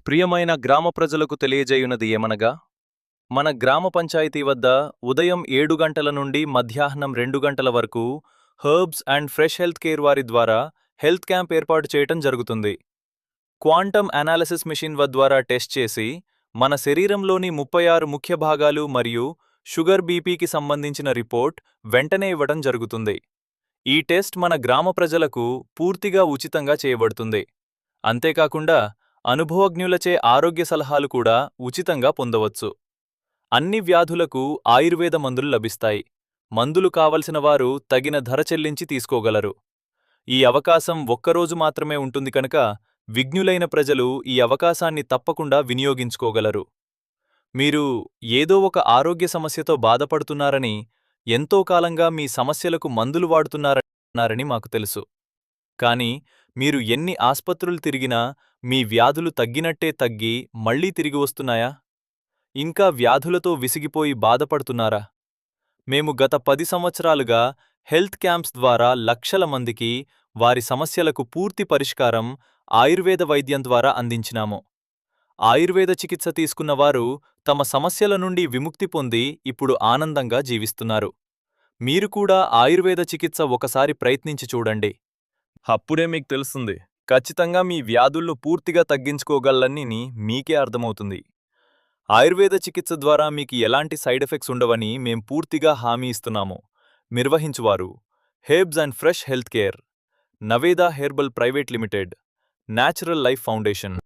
ప్రియమైన గ్రామ ప్రజలకు తెలియజేయునది ఏమనగా మన గ్రామ పంచాయతీ వద్ద ఉదయం 7 గంటల నుండి మధ్యాహ్నం 2 గంటల వరకు herbs and fresh health care వారి ద్వారా హెల్త్ క్యాంప్ ఏర్పాటు చేయటం జరుగుతుంది. క్వాంటమ్ అనాలిసిస్ మిషన్ ద్వారా టెస్ట్ చేసి మన శరీరంలోని 36 ముఖ్య భాగాలు మరియు షుగర్ బీపీకి సంబంధించిన రిపోర్ట్ వెంటనే ఇవ్వడం జరుగుతుంది. ఈ టెస్ట్ మన గ్రామ ప్రజలకు పూర్తిగా ఉచితంగా చేయబడుతుంది. అంతేకాకుండా అనుభవజ్ఞులచే ఆరోగ్య సలహాలు కూడా ఉచితంగా పొందవచ్చు. అన్ని వ్యాధులకు ఆయుర్వేద మందులు లభిస్తాయి. మందులు కావలసిన వారు తగిన ధర చెల్లించి తీసుకోగలరు. ఈ అవకాశం ఒక్కరోజు మాత్రమే ఉంటుంది కనుక విజ్ఞులైన ప్రజలు ఈ అవకాశాన్ని తప్పకుండా వినియోగించుకోగలరు. మీరు ఏదో ఒక ఆరోగ్య సమస్యతో బాధపడుతున్నారని, ఎంతో కాలంగా మీ సమస్యలకు మందులు వాడుతున్నారని మాకు తెలుసు. కానీ మీరు ఎన్ని ఆస్పత్రులు తిరిగినా మీ వ్యాధులు తగ్గినట్టే తగ్గి మళ్లీ తిరిగి వస్తున్నాయా? ఇంకా వ్యాధులతో విసిగిపోయి బాధపడుతున్నారా? మేము గత 10 సంవత్సరాలుగా హెల్త్ క్యాంప్స్ ద్వారా లక్షల మందికి వారి సమస్యలకు పూర్తి పరిష్కారం ఆయుర్వేద వైద్యం ద్వారా అందించినాము. ఆయుర్వేద చికిత్స తీసుకున్నవారు తమ సమస్యల నుండి విముక్తి పొంది ఇప్పుడు ఆనందంగా జీవిస్తున్నారు. మీరు కూడా ఆయుర్వేద చికిత్స ఒకసారి ప్రయత్నించి చూడండి. అప్పుడే మీకు తెలుస్తుంది, ఖచ్చితంగా మీ వ్యాధులను పూర్తిగా తగ్గించుకోగలనని మీకే అర్థమవుతుంది. ఆయుర్వేద చికిత్స ద్వారా మీకు ఎలాంటి సైడ్ ఎఫెక్ట్స్ ఉండవని మేం పూర్తిగా హామీ ఇస్తున్నాము. నిర్వహించువారు herbs and fresh health care, Naveda herbal private limited, natural life foundation.